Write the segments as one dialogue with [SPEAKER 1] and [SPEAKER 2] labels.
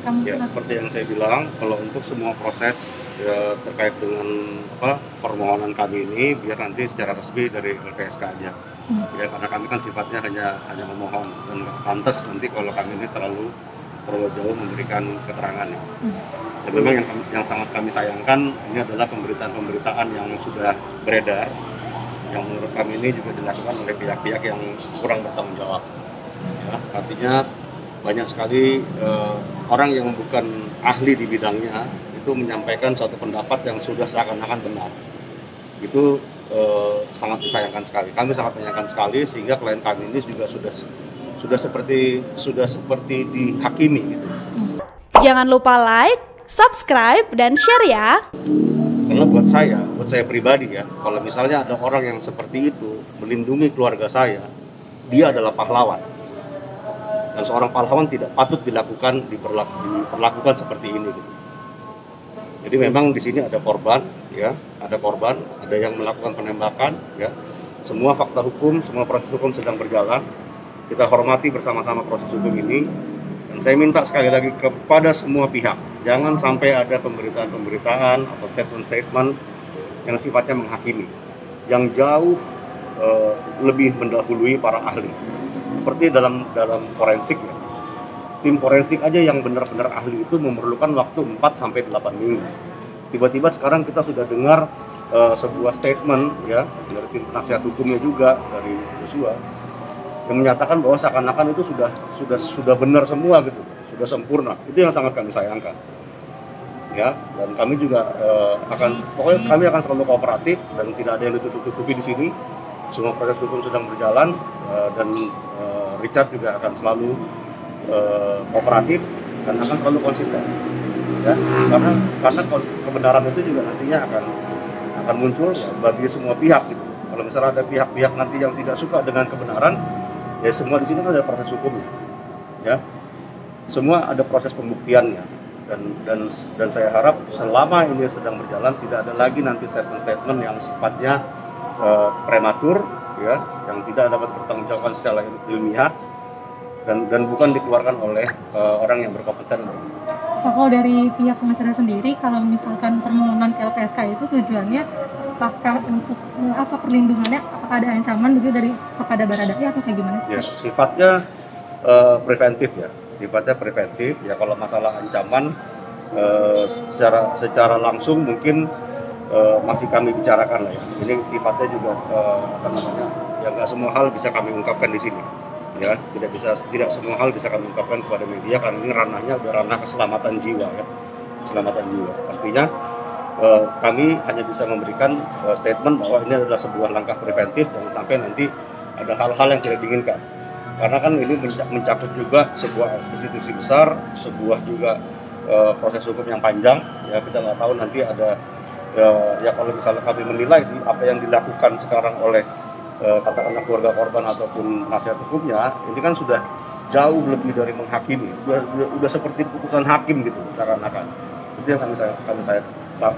[SPEAKER 1] LPSK mungkin?
[SPEAKER 2] Ya, seperti yang saya bilang, kalau untuk semua proses ya, terkait dengan permohonan kami ini, biar nanti secara resmi dari LPSK aja. Ya, karena kami kan sifatnya hanya memohon, dan nggak pantas nanti kalau kami ini terlalu jauh memberikan keterangan. Dan memang yang sangat kami sayangkan ini adalah pemberitaan yang sudah beredar, yang menurut kami ini juga dilakukan oleh pihak-pihak yang kurang bertanggung jawab. Ya, artinya banyak sekali orang yang bukan ahli di bidangnya itu menyampaikan suatu pendapat yang sudah seakan-akan benar. Itu sangat disayangkan sekali. Kami sangat menyayangkan sekali sehingga klien kami ini juga sudah seperti dihakimi gitu.
[SPEAKER 3] Jangan lupa like, subscribe, dan share ya.
[SPEAKER 2] Karena buat saya pribadi ya, kalau misalnya ada orang yang seperti itu melindungi keluarga saya, dia adalah pahlawan. Dan seorang pahlawan tidak patut diperlakukan seperti ini gitu. Jadi memang di sini ada korban, ya, ada yang melakukan penembakan, ya. Semua fakta hukum, semua proses hukum sedang berjalan. Kita hormati bersama-sama proses hukum ini. Dan saya minta sekali lagi kepada semua pihak, jangan sampai ada pemberitaan atau statement yang sifatnya menghakimi, yang jauh lebih mendahului para ahli. Seperti dalam forensik ya. Tim forensik aja yang benar-benar ahli itu memerlukan waktu 4-8 minggu. Tiba-tiba sekarang kita sudah dengar sebuah statement ya dari tim penasihat hukumnya juga dari Joshua yang menyatakan bahwa seakan-akan itu sudah benar semua gitu, sudah sempurna. Itu yang sangat kami sayangkan. Ya, dan kami juga kami akan selalu kooperatif dan tidak ada yang ditutup-tutupi di sini. Semua proses hukum sedang berjalan dan Richard juga akan selalu kooperatif dan akan selalu konsisten. Ya, karena kebenaran itu juga nantinya akan muncul ya, bagi semua pihak gitu. Kalau misalnya ada pihak-pihak nanti yang tidak suka dengan kebenaran, ya semua di sini kan ada proses hukumnya, ya semua ada proses pembuktiannya dan saya harap selama ini sedang berjalan tidak ada lagi nanti statement-statement yang sifatnya prematur, ya yang tidak dapat bertanggungjawabkan secara ilmiah dan bukan dikeluarkan oleh orang yang berkompeten.
[SPEAKER 1] Kalau dari pihak pengacara sendiri, kalau misalkan permohonan ke LPSK itu tujuannya apakah untuk perlindungannya, apakah ada ancaman begitu kepada Baradae atau kayak gimana sih?
[SPEAKER 2] Ya, sifatnya preventif ya, ya kalau masalah ancaman secara langsung mungkin masih kami bicarakan lah ya. Ini sifatnya juga ya nggak semua hal bisa kami ungkapkan di sini. Ya, tidak semua hal bisa kami ungkapkan kepada media karena ini ranahnya udah ranah keselamatan jiwa ya, Artinya kami hanya bisa memberikan statement bahwa ini adalah sebuah langkah preventif jangan sampai nanti ada hal-hal yang tidak diinginkan. Karena kan ini mencakup juga sebuah institusi besar, sebuah juga proses hukum yang panjang. Ya kita nggak tahu nanti ada ya kalau misalnya kami menilai sih apa yang dilakukan sekarang oleh katakanlah keluarga korban ataupun nasihat hukumnya ini kan sudah jauh lebih dari menghakimi, udah seperti putusan hakim gitu seakan-akan. Itu yang kami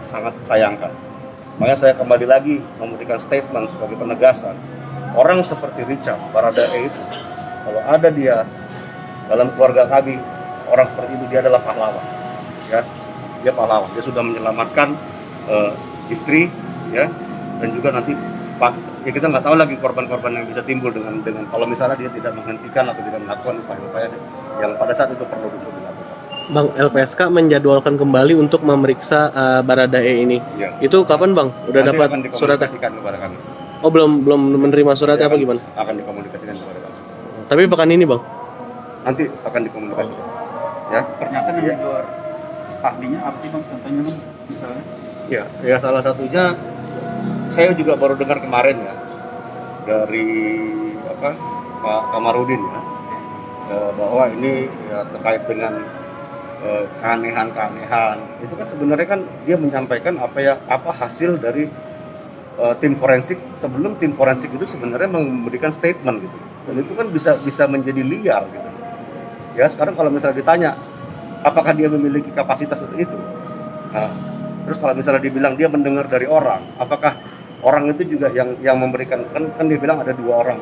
[SPEAKER 2] sangat sayangkan. Makanya saya kembali lagi memberikan statement sebagai penegasan. Orang seperti Richard Baradae itu, kalau ada dia dalam keluarga kami, orang seperti itu dia adalah pahlawan. Ya, dia pahlawan. Dia sudah menyelamatkan istri, ya, dan juga nanti ya kita nggak tahu lagi korban-korban yang bisa timbul dengan kalau misalnya dia tidak menghentikan atau tidak melakukan upaya-upaya yang pada saat itu perlu dilakukan.
[SPEAKER 4] Bang, LPSK menjadwalkan kembali untuk memeriksa Baradae ini. Ya. Itu kapan Bang? Udah dapat suratnya?
[SPEAKER 2] Kepada kami.
[SPEAKER 4] Oh belum menerima suratnya apa gimana?
[SPEAKER 2] Akan dikomunikasikan kepada kami.
[SPEAKER 4] Tapi pekan ini Bang?
[SPEAKER 2] Nanti akan dikomunikasikan. Ya.
[SPEAKER 5] Ternyata di luar ahlinya apa sih Bang? Contohnya Bang, misalnya?
[SPEAKER 2] Ya salah satunya saya juga baru dengar kemarin ya dari Pak Kamarudin ya bahwa ini ya, terkait dengan keanehan itu kan sebenarnya kan dia menyampaikan apa hasil dari tim forensik sebelum tim forensik itu sebenarnya memberikan statement gitu dan itu kan bisa menjadi liar gitu ya. Sekarang kalau misalnya ditanya apakah dia memiliki kapasitas untuk itu, nah, terus kalau misalnya dibilang dia mendengar dari orang, apakah orang itu juga yang memberikan kan dia bilang ada 2 orang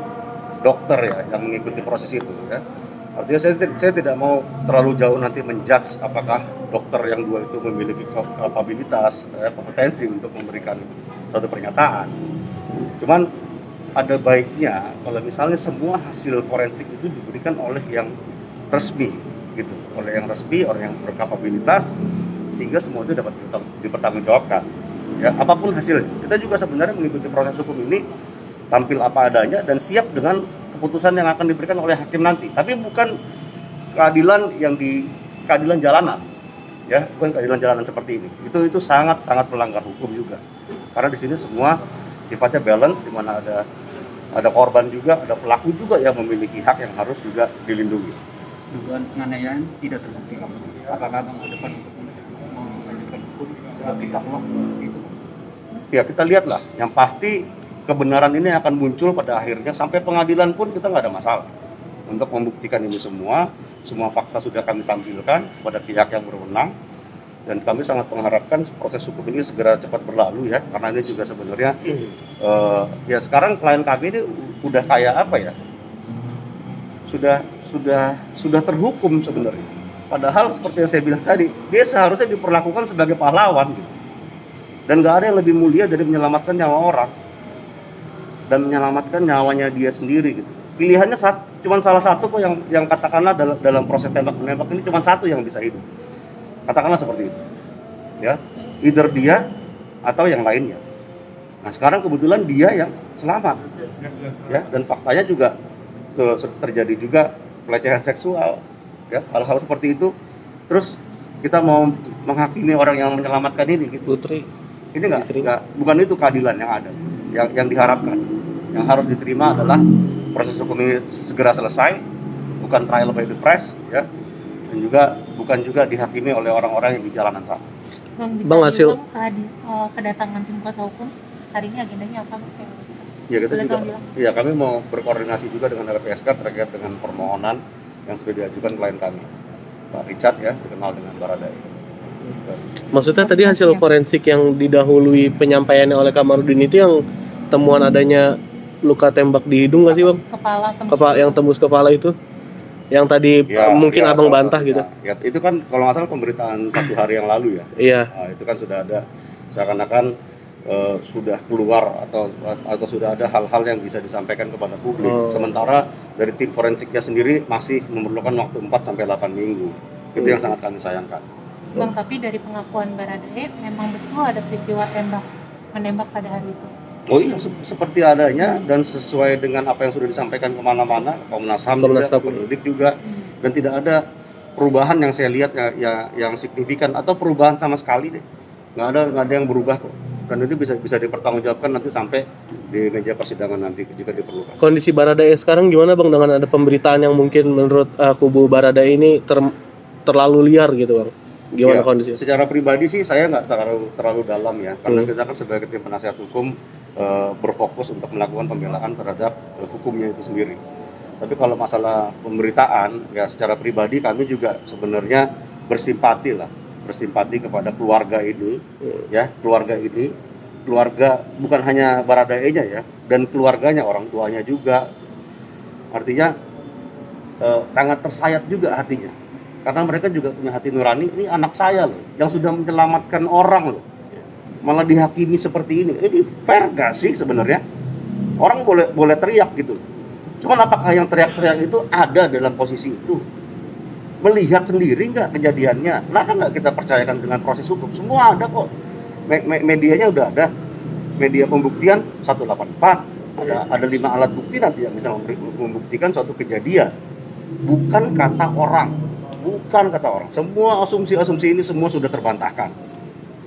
[SPEAKER 2] dokter ya yang mengikuti proses itu ya. Artinya saya tidak mau terlalu jauh nanti menjudge apakah dokter yang dua itu memiliki kapabilitas, kompetensi untuk memberikan suatu pernyataan. Cuman ada baiknya kalau misalnya semua hasil forensik itu diberikan oleh yang resmi, gitu, oleh yang resmi, orang yang berkapabilitas, sehingga semua itu dapat dipertanggungjawabkan. Ya, apapun hasilnya, kita juga sebenarnya mengikuti proses hukum ini tampil apa adanya dan siap dengan keputusan yang akan diberikan oleh hakim nanti. Tapi bukan keadilan keadilan jalanan, ya, bukan keadilan jalanan seperti ini. Itu sangat melanggar hukum juga. Karena di sini semua sifatnya balance, di mana ada korban juga, ada pelaku juga yang memiliki hak yang harus juga dilindungi.
[SPEAKER 5] Dugaan penganiayaan tidak terbukti. Apakah Bang ke depan untuk melanjutkan hukum seperti dakwah itu?
[SPEAKER 2] Ya, kita lihatlah. Yang pasti kebenaran ini akan muncul pada akhirnya, sampai pengadilan pun kita nggak ada masalah untuk membuktikan ini semua fakta sudah kami tampilkan kepada pihak yang berwenang, dan kami sangat mengharapkan proses hukum ini segera cepat berlalu ya, karena ini juga sebenarnya ya sekarang klien kami ini udah kayak apa ya, sudah terhukum sebenarnya, padahal seperti yang saya bilang tadi, dia seharusnya diperlakukan sebagai pahlawan gitu. Dan nggak ada yang lebih mulia dari menyelamatkan nyawa orang dan menyelamatkan nyawanya dia sendiri gitu. Pilihannya cuma salah satu kok yang katakanlah dalam proses tembak-menembak ini cuma satu yang bisa hidup. Katakanlah seperti itu. Ya, either dia atau yang lainnya. Nah, sekarang kebetulan dia yang selamat. Ya, dan faktanya juga terjadi juga pelecehan seksual. Ya, hal-hal seperti itu. Terus kita mau menghakimi orang yang menyelamatkan ini gitu.
[SPEAKER 4] Putri.
[SPEAKER 2] Ini bukan itu keadilan yang ada, yang diharapkan. Yang harus diterima adalah proses hukum ini segera selesai, bukan trial by the press, ya, dan juga bukan juga dihakimi oleh orang-orang yang di jalanan sana.
[SPEAKER 1] Bang,
[SPEAKER 4] hasil
[SPEAKER 1] kedatangan tim kuasa hukum hari ini agendanya apa?
[SPEAKER 2] Ya, kita juga, ya, kami mau berkoordinasi juga dengan LPSK terkait dengan permohonan yang sudah diajukan klien kami, Pak Richard, ya, dikenal dengan Baradae.
[SPEAKER 4] Maksudnya tadi hasil forensik yang didahului penyampaiannya oleh Kamarudin itu yang temuan adanya luka tembak di hidung nggak sih Bang? Yang tembus kepala itu? Yang tadi mungkin Abang bantah gitu?
[SPEAKER 2] Ya, itu kan kalau nggak salah pemberitaan 1 hari yang lalu ya.
[SPEAKER 4] Iya.
[SPEAKER 2] Nah, itu kan sudah ada seakan-akan sudah keluar atau sudah ada hal-hal yang bisa disampaikan kepada publik. Sementara dari tim forensiknya sendiri masih memerlukan waktu 4-8 minggu. Itu yang sangat kami sayangkan.
[SPEAKER 1] Bang, tapi dari pengakuan Baradae memang betul ada peristiwa menembak pada hari itu.
[SPEAKER 2] Oh iya, seperti adanya dan sesuai dengan apa yang sudah disampaikan kemana-mana, Komnas HAM juga, penyidik juga, dan tidak ada perubahan yang saya lihat yang signifikan atau perubahan sama sekali deh. Nggak ada yang berubah kok. Dan itu bisa dipertanggungjawabkan nanti sampai di meja persidangan nanti jika diperlukan.
[SPEAKER 4] Kondisi Baradae sekarang gimana Bang, dengan ada pemberitaan yang mungkin menurut kubu Baradae ini terlalu liar gitu Bang? Gimana kondisinya?
[SPEAKER 2] Secara pribadi sih saya nggak terlalu dalam ya, karena kita kan sebagai tim penasihat hukum berfokus untuk melakukan pembelaan terhadap hukumnya itu sendiri. Tapi kalau masalah pemberitaan, ya secara pribadi kami juga sebenarnya bersimpati kepada keluarga ini, ya, keluarga bukan hanya Baradae-nya ya, dan keluarganya, orang tuanya juga, artinya sangat tersayat juga hatinya. Karena mereka juga punya hati nurani, ini anak saya loh, yang sudah menyelamatkan orang loh, malah dihakimi seperti ini. Ini fair gak sih sebenarnya? Orang boleh teriak gitu. Cuman apakah yang teriak-teriak itu ada dalam posisi itu? Melihat sendiri nggak kejadiannya? Nah, kan nggak kita percayakan dengan proses hukum. Semua ada kok. Medianya udah ada. Media pembuktian 184. Ada 5 alat bukti nanti yang bisa membuktikan suatu kejadian. Bukan kata orang. Semua asumsi-asumsi ini semua sudah terbantahkan.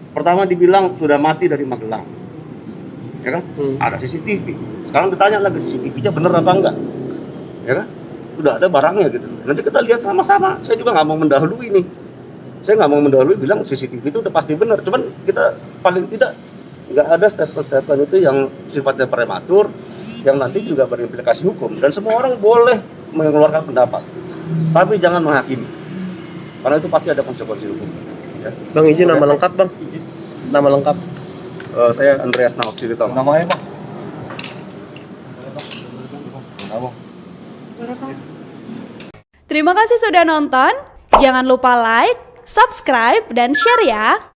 [SPEAKER 2] Pertama dibilang sudah mati dari Magelang, ya kan? Ada CCTV. Sekarang ditanya lagi CCTV-nya bener apa enggak, ya kan? Sudah ada barangnya gitu. Nanti kita lihat sama-sama. Saya juga nggak mau mendahului nih. Saya nggak mau mendahului bilang CCTV itu udah pasti benar. Cuman kita paling tidak nggak ada statement-statement itu yang sifatnya prematur, yang nanti juga berimplikasi hukum. Dan semua orang boleh mengeluarkan pendapat, tapi jangan menghakimi. Karena itu pasti ada konsekuensi hukum. Ya.
[SPEAKER 4] Bang, izin nama lengkap Bang. Nama lengkap.
[SPEAKER 2] Saya Andreas Naoksirito.
[SPEAKER 5] Namanya Bang?
[SPEAKER 3] Terima kasih sudah nonton. Jangan lupa like, subscribe, dan share ya.